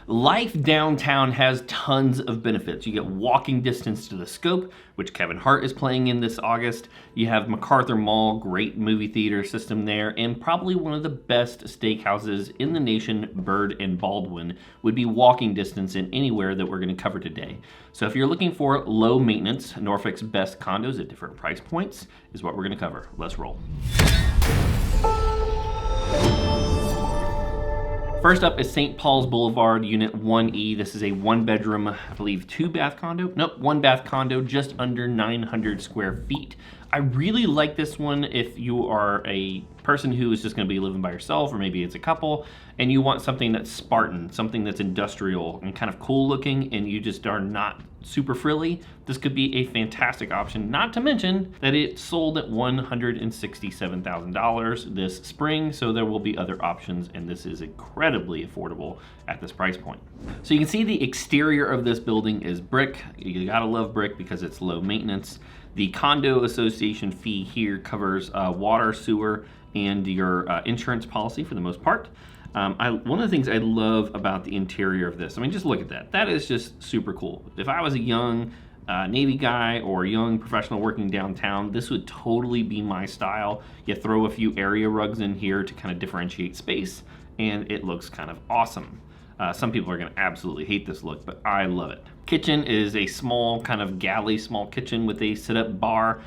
Life downtown has tons of benefits. You get walking distance to the Scope, which Kevin Hart is playing in this August. You have MacArthur Mall, great movie theater system there, and probably one of the best steakhouses in the nation, Bird and Baldwin, would be walking distance in anywhere that we're going to cover today. So if you're looking for low maintenance, Norfolk's best condos at different price points is what we're going to cover. Let's roll. First up is St. Paul's Boulevard, Unit 1E. This is a one-bedroom, I believe, two-bath condo. Nope, one-bath condo, just under 900 square feet. I really like this one if you are a person who is just going to be living by yourself, or maybe it's a couple, and you want something that's Spartan, something that's industrial and kind of cool looking, and you just are not super frilly. This could be a fantastic option, not to mention that it sold at $167,000 this spring, so there will be other options, and this is incredibly affordable at this price point. So you can see the exterior of this building is brick. You gotta love brick because it's low maintenance. The condo association fee here covers water, sewer, and your insurance policy for the most part. One of the things I love about the interior of this, I mean, just look at that. That is just super cool. If I was a young Navy guy or a young professional working downtown, this would totally be my style. You throw a few area rugs in here to kind of differentiate space, and it looks kind of awesome. Some people are going to absolutely hate this look, but I love it. Kitchen is a small kind of galley, small kitchen with a sit-up bar.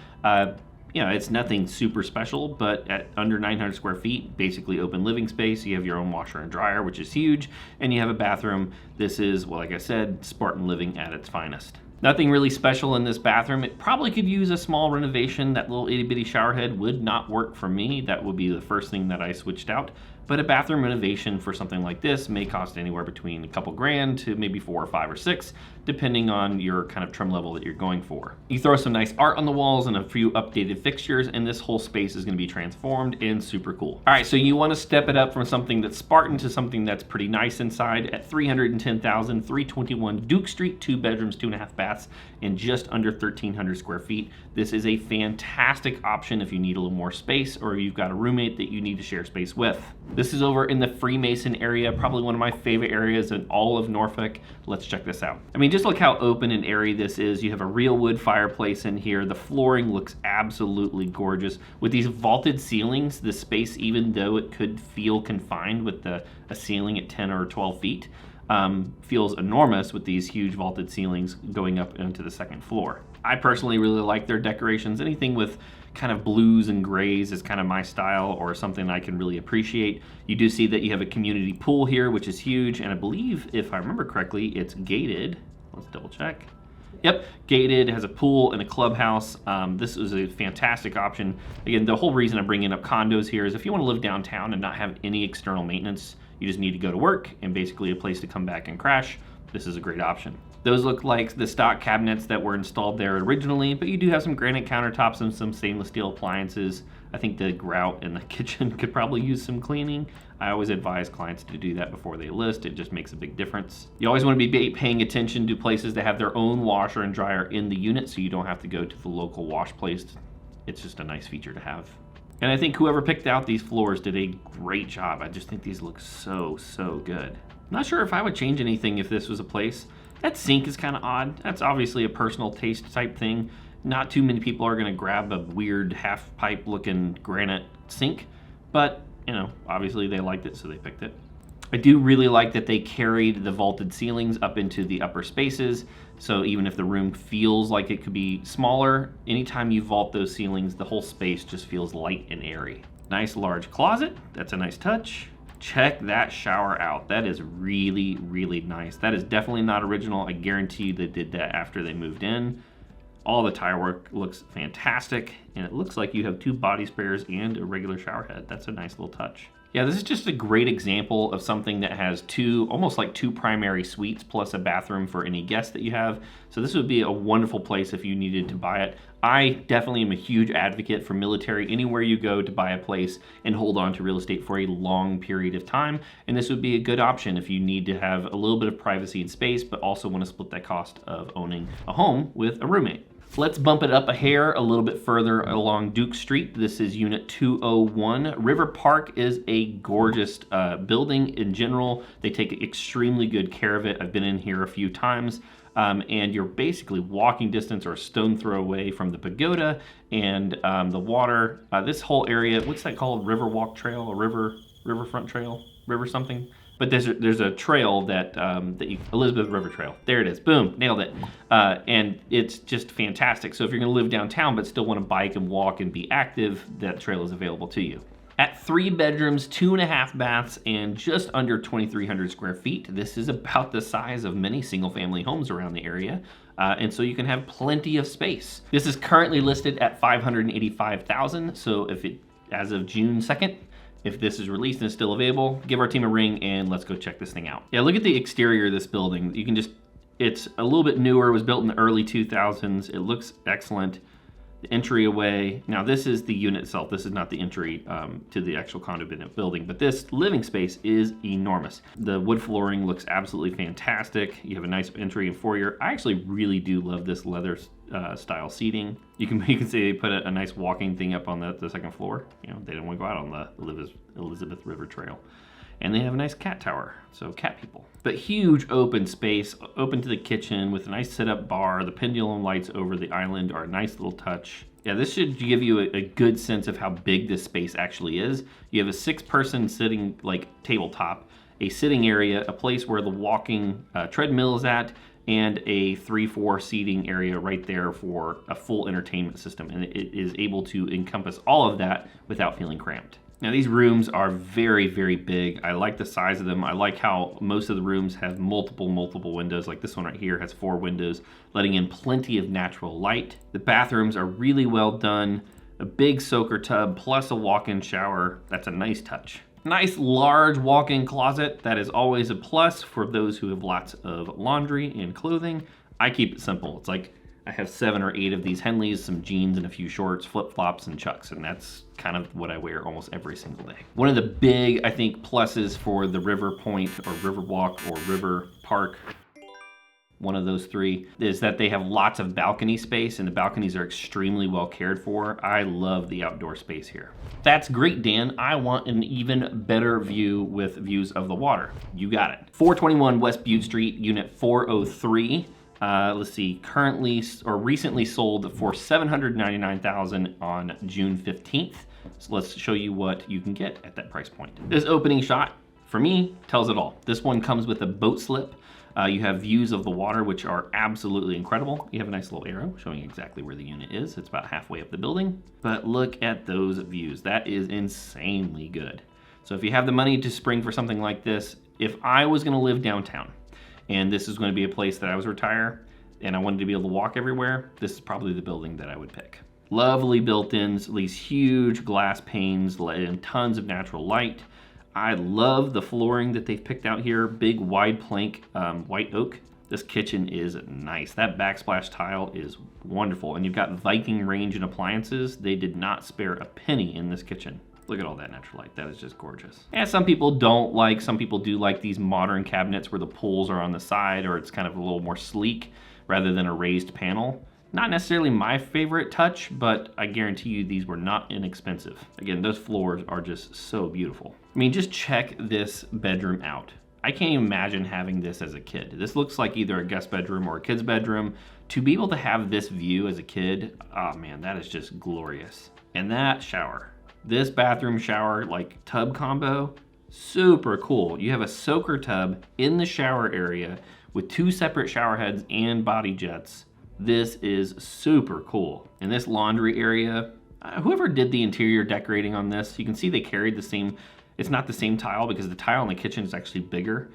You know, it's nothing super special, but at under 900 square feet, basically open living space. You have your own washer and dryer, which is huge, and you have a bathroom. This is, well, like I said, Spartan living at its finest. Nothing really special in this bathroom. It probably could use a small renovation. That little itty bitty shower head would not work for me. That would be the first thing that I switched out. But a bathroom renovation for something like this may cost anywhere between a couple grand to maybe 4 or 5 or 6, depending on your kind of trim level that you're going for. You throw some nice art on the walls and a few updated fixtures, and this whole space is going to be transformed and super cool. All right, so you want to step it up from something that's Spartan to something that's pretty nice inside at $310,000, 321 Duke Street, 2 bedrooms, 2.5 baths, and just under 1,300 square feet. This is a fantastic option if you need a little more space or you've got a roommate that you need to share space with. This is over in the Freemason area, probably one of my favorite areas in all of Norfolk. Let's check this out. I mean, just look how open and airy this is. You have a real wood fireplace in here. The flooring looks absolutely gorgeous. With these vaulted ceilings, the space, even though it could feel confined with a ceiling at 10 or 12 feet, feels enormous with these huge vaulted ceilings going up into the second floor. I personally really like their decorations. Anything with kind of blues and grays is kind of my style, or something I can really appreciate. You do see that you have a community pool here, which is huge, and I believe, if I remember correctly, it's gated. Let's double check. Yep, gated, has a pool and a clubhouse. This is a fantastic option. Again, the whole reason I'm bringing up condos here is if you want to live downtown and not have any external maintenance, you just need to go to work and basically a place to come back and crash, this is a great option. Those look like the stock cabinets that were installed there originally, but you do have some granite countertops and some stainless steel appliances. I think the grout in the kitchen could probably use some cleaning. I always advise clients to do that before they list. It just makes a big difference. You always want to be paying attention to places that have their own washer and dryer in the unit, so you don't have to go to the local wash place. It's just a nice feature to have. And I think whoever picked out these floors did a great job. I just think these look so, so good. I'm not sure if I would change anything if this was a place. That sink is kind of odd. That's obviously a personal taste type thing. Not too many people are gonna grab a weird half pipe looking granite sink, but you know, obviously they liked it, so they picked it. I do really like that they carried the vaulted ceilings up into the upper spaces. So even if the room feels like it could be smaller, anytime you vault those ceilings, the whole space just feels light and airy. Nice large closet, that's a nice touch. Check that shower out. That is really, really nice. That is definitely not original. I guarantee you they did that after they moved in. All the tile work looks fantastic, and it looks like you have 2 body spares and a regular shower head. That's a nice little touch. Yeah, this is just a great example of something that has almost like two primary suites plus a bathroom for any guest that you have. So this would be a wonderful place if you needed to buy it. I definitely am a huge advocate for military anywhere you go to buy a place and hold on to real estate for a long period of time. And this would be a good option if you need to have a little bit of privacy and space, but also want to split that cost of owning a home with a roommate. Let's bump it up a hair a little bit further along Duke Street. This is Unit 201. River Park is a gorgeous building in general. They take extremely good care of it. I've been in here a few times. And you're basically walking distance or a stone throw away from the pagoda and the water. This whole area, what's that called? Riverwalk Trail, or riverfront trail, river something? But there's a trail that, Elizabeth River Trail. There it is. Boom, nailed it. And it's just fantastic. So if you're gonna live downtown but still wanna bike and walk and be active, that trail is available to you. At 3 bedrooms, 2.5 baths, and just under 2,300 square feet, this is about the size of many single-family homes around the area, and so you can have plenty of space. This is currently listed at $585,000, so as of June 2nd, if this is released and is still available, give our team a ring and let's go check this thing out. Yeah, look at the exterior of this building. It's a little bit newer. It was built in the early 2000s. It looks excellent. The entryway. Now this is the unit itself. This is not the entry to the actual condo building, but this living space is enormous. The wood flooring looks absolutely fantastic. You have a nice entry and foyer. I actually really do love this leather style seating. You can see they put a nice walking thing up on the second floor. You know, they didn't want to go out on the Elizabeth River Trail. And they have a nice cat tower, so cat people. But huge open space, open to the kitchen with a nice sit-up bar. The pendulum lights over the island are a nice little touch. Yeah, this should give you a good sense of how big this space actually is. You have a 6-person sitting, like, tabletop, a sitting area, a place where the walking treadmill is at, and a 3-4 seating area right there for a full entertainment system. And it is able to encompass all of that without feeling cramped. Now these rooms are very, very big. I like the size of them. I like how most of the rooms have multiple windows. Like this one right here has 4 windows, letting in plenty of natural light. The bathrooms are really well done. A big soaker tub plus a walk-in shower. That's a nice touch. Nice large walk-in closet. That is always a plus for those who have lots of laundry and clothing. I keep it simple. It's like I have 7 or 8 of these Henleys, some jeans and a few shorts, flip-flops and Chucks, and that's kind of what I wear almost every single day. One of the big, I think, pluses for the River Point or Riverwalk or River Park, one of those 3, is that they have lots of balcony space, and the balconies are extremely well cared for. I love the outdoor space here. That's great, Dan. I want an even better view with views of the water. You got it. 421 West Bute Street, Unit 403. Let's see, currently or recently sold for $799,000 on June 15th. So let's show you what you can get at that price point. This opening shot, for me, tells it all. This one comes with a boat slip. You have views of the water, which are absolutely incredible. You have a nice little arrow showing exactly where the unit is. It's about halfway up the building, but look at those views. That is insanely good. So if you have the money to spring for something like this, if I was gonna live downtown, and this is going to be a place that I was retire, and I wanted to be able to walk everywhere, this is probably the building that I would pick. Lovely built-ins, these huge glass panes, and tons of natural light. I love the flooring that they've picked out here, big wide plank white oak. This kitchen is nice. That backsplash tile is wonderful, and you've got Viking range and appliances. They did not spare a penny in this kitchen. Look at all that natural light. That is just gorgeous. And some people don't like, some people do like these modern cabinets where the pulls are on the side, or it's kind of a little more sleek rather than a raised panel. Not necessarily my favorite touch, but I guarantee you these were not inexpensive. Again, those floors are just so beautiful. I mean, just check this bedroom out. I can't even imagine having this as a kid. This looks like either a guest bedroom or a kid's bedroom. To be able to have this view as a kid, oh man, that is just glorious. And that shower. This bathroom shower, like tub combo, super cool. You have a soaker tub in the shower area with 2 separate shower heads and body jets. This is super cool. And this laundry area, whoever did the interior decorating on this, you can see they carried the same, it's not the same tile because the tile in the kitchen is actually bigger.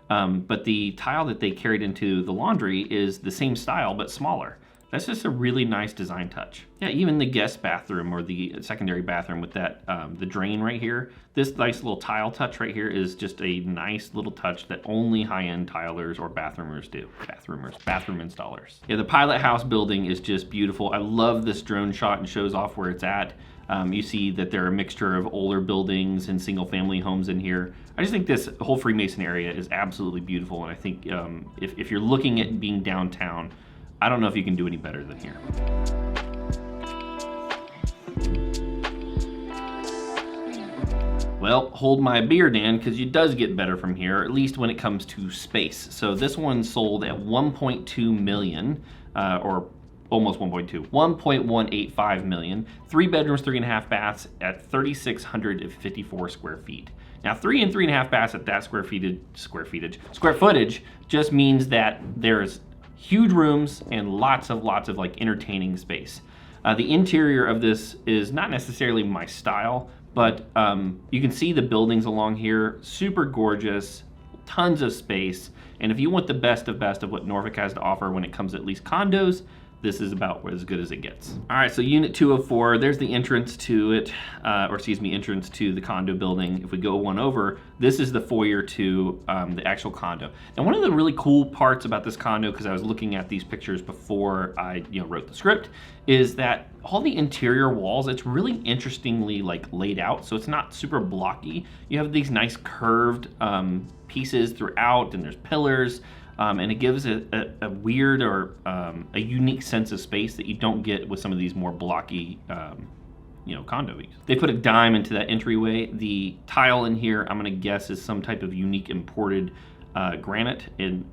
But the tile that they carried into the laundry is the same style but smaller. That's just a really nice design touch. Yeah, even the guest bathroom or the secondary bathroom with that, the drain right here, this nice little tile touch right here is just a nice little touch that only high-end tilers or bathroom installers. Yeah, the Pilot House building is just beautiful. I love this drone shot and shows off where it's at. You see that there are a mixture of older buildings and single family homes in here. I just think this whole Freemason area is absolutely beautiful, and I think if you're looking at being downtown, I don't know if you can do any better than here. Well, hold my beer, Dan, because it does get better from here, at least when it comes to space. So this one sold at 1.2 million, or almost 1.2, 1.185 million. 3 bedrooms, 3.5 baths at 3,654 square feet. Now, 3 and 3.5 baths at that square footage just means that there's huge rooms and lots of like entertaining space. The interior of this is not necessarily my style, but you can see the buildings along here, super gorgeous, tons of space. And if you want the best of what Norfolk has to offer when it comes to at least condos, this is about as good as it gets. All right, so unit 204, there's the entrance to it, entrance to the condo building. If we go one over, this is the foyer to the actual condo. Now, one of the really cool parts about this condo, because I was looking at these pictures before I wrote the script, is that all the interior walls, it's really interestingly like laid out, so it's not super blocky. You have these nice curved pieces throughout, and there's pillars. And it gives a weird or a unique sense of space that you don't get with some of these more blocky, condos. They put a dime into that entryway. The tile in here, I'm gonna guess, is some type of unique imported granite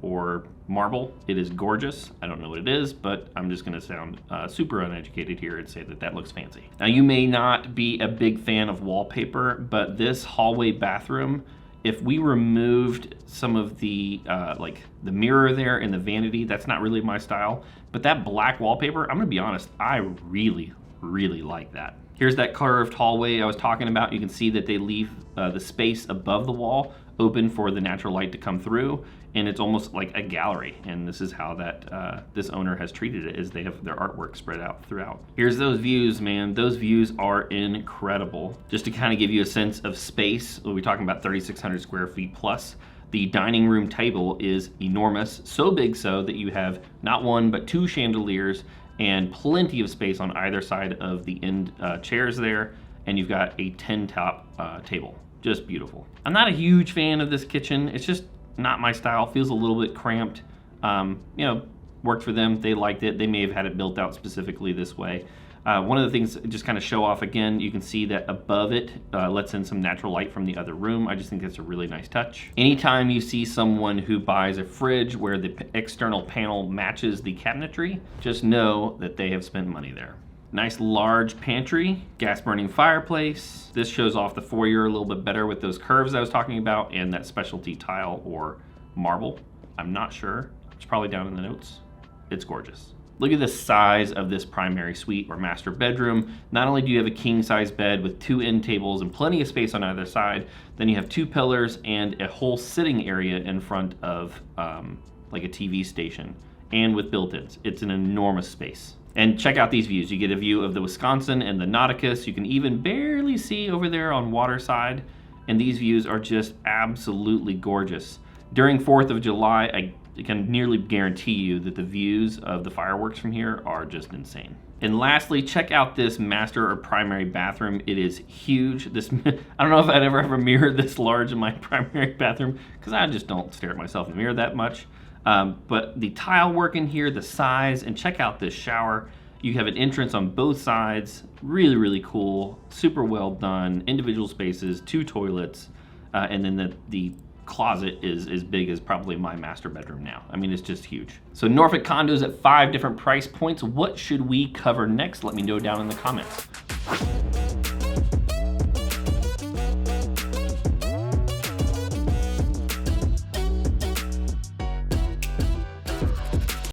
or marble. It is gorgeous. I don't know what it is, but I'm just gonna sound super uneducated here and say that looks fancy. Now, you may not be a big fan of wallpaper, but this hallway bathroom, if we removed some of the like the mirror there and the vanity, that's not really my style, but that black wallpaper, I'm gonna be honest, I really like that. Here's that curved hallway I was talking about. You can see that they leave the space above the wall open for the natural light to come through, and it's almost like a gallery. And this is how that this owner has treated it, is they have their artwork spread out throughout. Here's those views, man. Those views are incredible. Just to kind of give you a sense of space, we're talking about 3,600 square feet plus. The dining room table is enormous, so big so that you have not one but 2 chandeliers and plenty of space on either side of the end chairs there, and you've got a 10-top table. Just beautiful. I'm not a huge fan of this kitchen. It's just not my style. Feels a little bit cramped. Worked for them. They liked it. They may have had it built out specifically this way. One of the things, just kind of show off again, you can see that above it lets in some natural light from the other room. I just think that's a really nice touch. Anytime you see someone who buys a fridge where the external panel matches the cabinetry, just know that they have spent money there. Nice large pantry, gas burning fireplace. This shows off the foyer a little bit better with those curves I was talking about and that specialty tile or marble. I'm not sure. It's probably down in the notes. It's gorgeous. Look at the size of this primary suite or master bedroom. Not only do you have a king size bed with 2 end tables and plenty of space on either side, then you have 2 pillars and a whole sitting area in front of like a TV station, and with built-ins. It's an enormous space. And check out these views. You get a view of the Wisconsin and the Nauticus. You can even barely see over there on waterside. And these views are just absolutely gorgeous. During 4th of July, I can nearly guarantee you that the views of the fireworks from here are just insane. And lastly, check out this master or primary bathroom. It is huge. I don't know if I'd ever have a mirror this large in my primary bathroom, because I just don't stare at myself in the mirror that much. But the tile work in here, the size, and check out this shower. You have an entrance on both sides. Really cool, super well done. Individual spaces, 2 toilets, and then the closet is as big as probably my master bedroom now. I mean, it's just huge. So Norfolk condos at 5 different price points. What should we cover next? Let me know down in the comments.